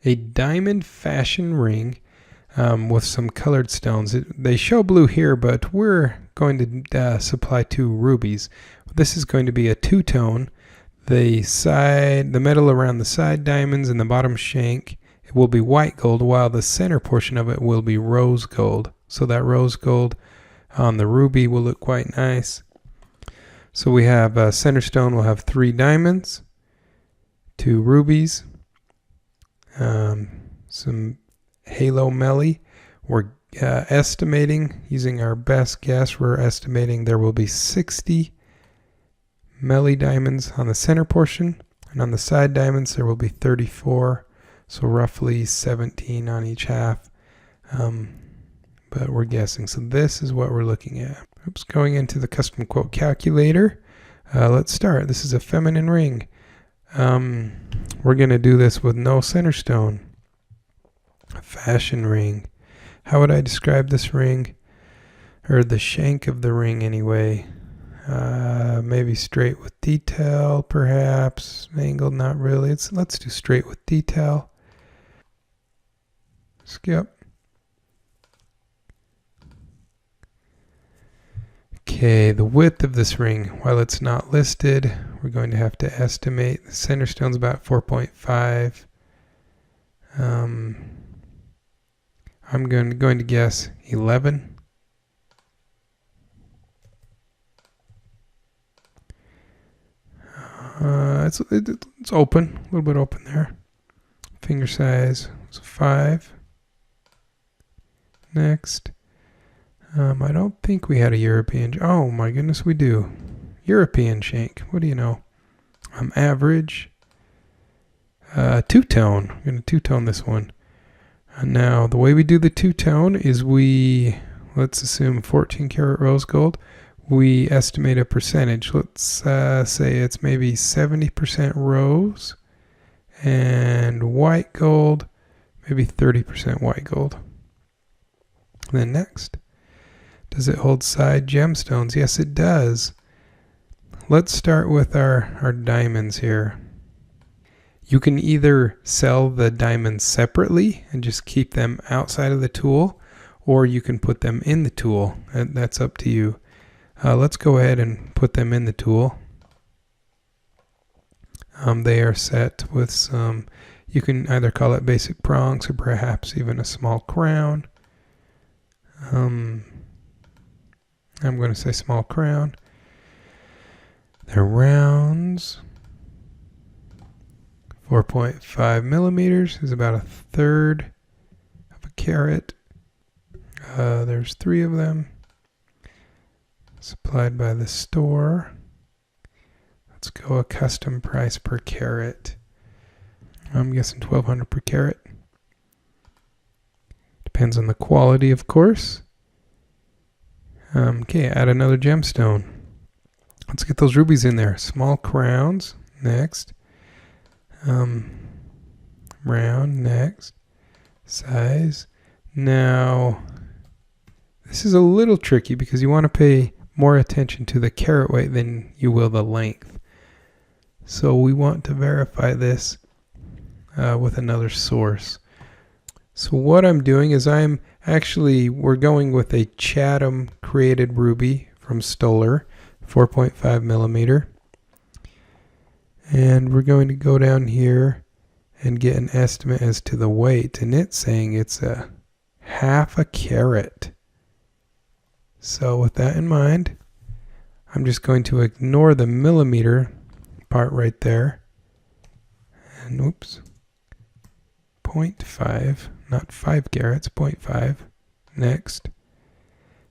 a diamond fashion ring with some colored stones. They show blue here, but we're going to supply 2 rubies. This is going to be a 2-tone. The metal around the side diamonds and the bottom shank, it will be white gold, while the center portion of it will be rose gold. So that rose gold on the ruby will look quite nice. So we have center stone will have 3 diamonds, 2 rubies, some halo melly. We're estimating, using our best guess, we're estimating there will be 60 melly diamonds on the center portion, and on the side diamonds there will be 34, so roughly 17 on each half. But we're guessing. So this is what we're looking at. Oops, going into the custom quote calculator. Let's start. This is a feminine ring. We're going to do this with no center stone. A fashion ring. How would I describe this ring? Or the shank of the ring anyway. Maybe straight with detail, perhaps. Angled, not really. Let's do straight with detail. Skip. Okay, the width of this ring, while it's not listed, we're going to have to estimate. The center stone's about 4.5. I'm going to guess 11. It's open, a little bit open there. Finger size is 5. Next. I don't think we had a European. Oh my goodness, we do. European shank. What do you know? Average. 2-tone. I'm going to 2-tone this one. Now, the way we do the 2-tone is let's assume 14 karat rose gold. We estimate a percentage. Let's say it's maybe 70% rose and white gold, maybe 30% white gold. And then next. Does it hold side gemstones? Yes, it does. Let's start with our diamonds here. You can either sell the diamonds separately and just keep them outside of the tool, or you can put them in the tool. That's up to you. Let's go ahead and put them in the tool. They are set with some, you can either call it basic prongs or perhaps even a small crown. I'm going to say small crown. They're rounds. 4.5 millimeters is about 1/3 of a carat. There's 3 of them. Supplied by the store. Let's go a custom price per carat. I'm guessing $1,200 per carat. Depends on the quality, of course. Okay, add another gemstone. Let's get those rubies in there. Small crowns, next. Round, next. Size. Now, this is a little tricky because you want to pay more attention to the carat weight than you will the length. So we want to verify this with another source. So what I'm doing is we're going with a Chatham created ruby from Stoller, 4.5 millimeter. And we're going to go down here and get an estimate as to the weight. And it's saying it's a 1/2 carat. So with that in mind, I'm just going to ignore the millimeter part right there. And oops. 0.5, not 5 carats, 0.5. Next.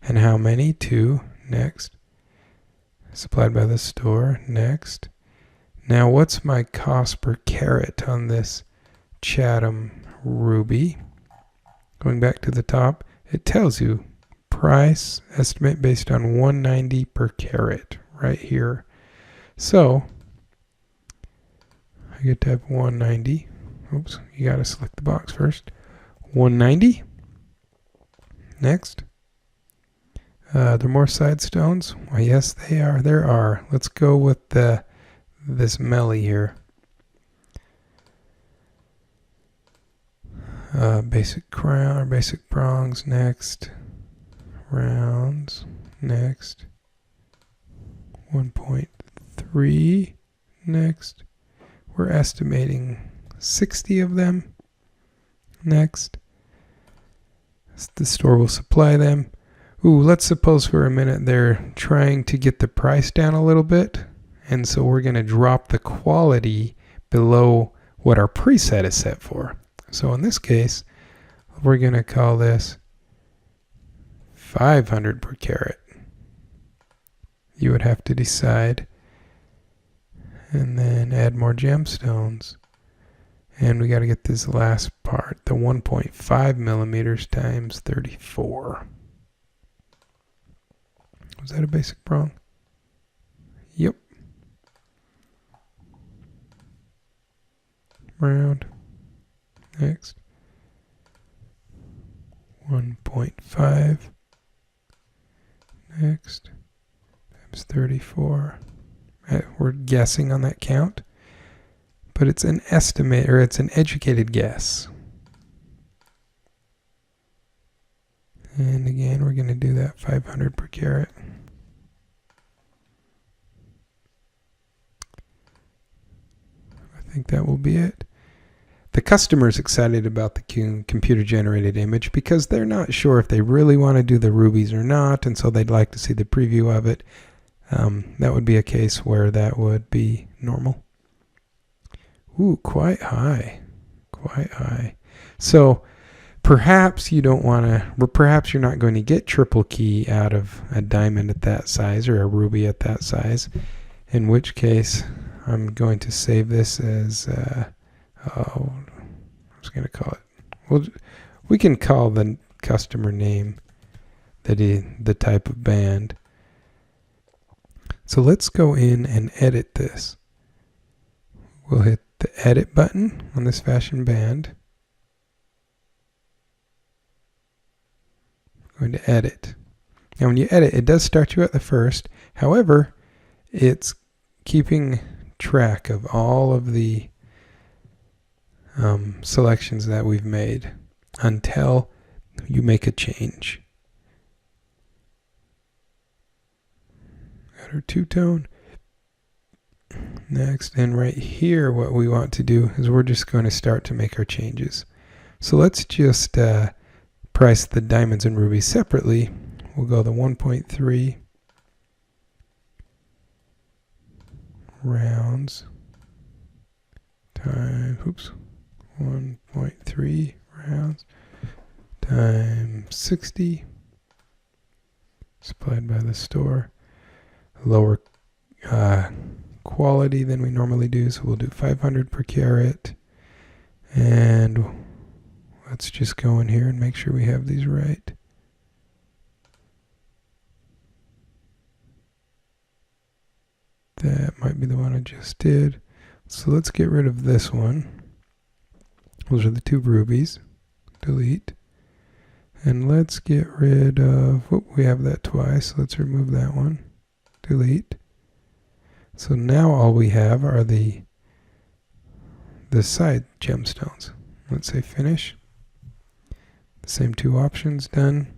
And how many? 2. Next. Supplied by the store. Next. Now what's my cost per carat on this Chatham ruby? Going back to the top, it tells you price estimate based on $190 per carat right here. So I get to have 190. Oops, you got to select the box first. 190. Next. There are more side stones? Well, yes, they are. There are. Let's go with this melly here. Basic crown or basic prongs next. Rounds next. 1.3 next. We're estimating 60 of them next. The store will supply them. Ooh, let's suppose for a minute they're trying to get the price down a little bit, and so we're going to drop the quality below what our preset is set for. So in this case, we're going to call this 500 per carat. You would have to decide, and then add more gemstones. And we got to get this last part, the 1.5 millimeters times 34. Was that a basic prong? Yep. Round. Next. 1.5. Next. Times 34. We're guessing on that count, but it's an estimate, or it's an educated guess. And again, we're going to do that 500 per carat. I think that will be it. The customer's excited about the computer-generated image because they're not sure if they really want to do the rubies or not, and so they'd like to see the preview of it. That would be a case where that would be normal. Ooh, quite high. Quite high. So perhaps you don't want to, or perhaps you're not going to get triple key out of a diamond at that size or a ruby at that size, in which case I'm going to save this as, I was going to call it, well, we can call the customer name the type of band. So let's go in and edit this. We'll hit the edit button on this fashion band. I'm going to edit. Now when you edit, it does start you at the first. However, it's keeping track of all of the selections that we've made until you make a change. Got our two-tone. Next, and right here what we want to do is we're just going to start to make our changes. So let's just price the diamonds and rubies separately. We'll go the 1.3 rounds times 1.3 rounds times 60 supplied by the store. Lower quality than we normally do, so we'll do 500 per carat, and let's just go in here and make sure we have these right. That might be the one I just did. So let's get rid of this one. Those are the two rubies. Delete. And let's get rid of, we have that twice. Let's remove that one. Delete. So now all we have are the side gemstones. Let's say finish. The same two options done.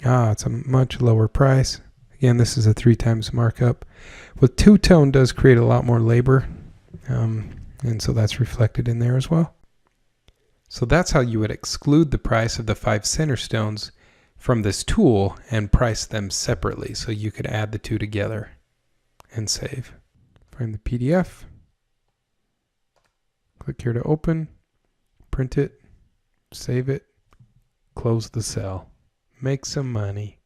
It's a much lower price. Again, this is a 3 times markup. With two-tone does create a lot more labor, and so that's reflected in there as well. So that's how you would exclude the price of the 5 center stones from this tool and price them separately, so you could add the two together and save. Find the PDF, click here to open, print it, save it, close the cell, make some money.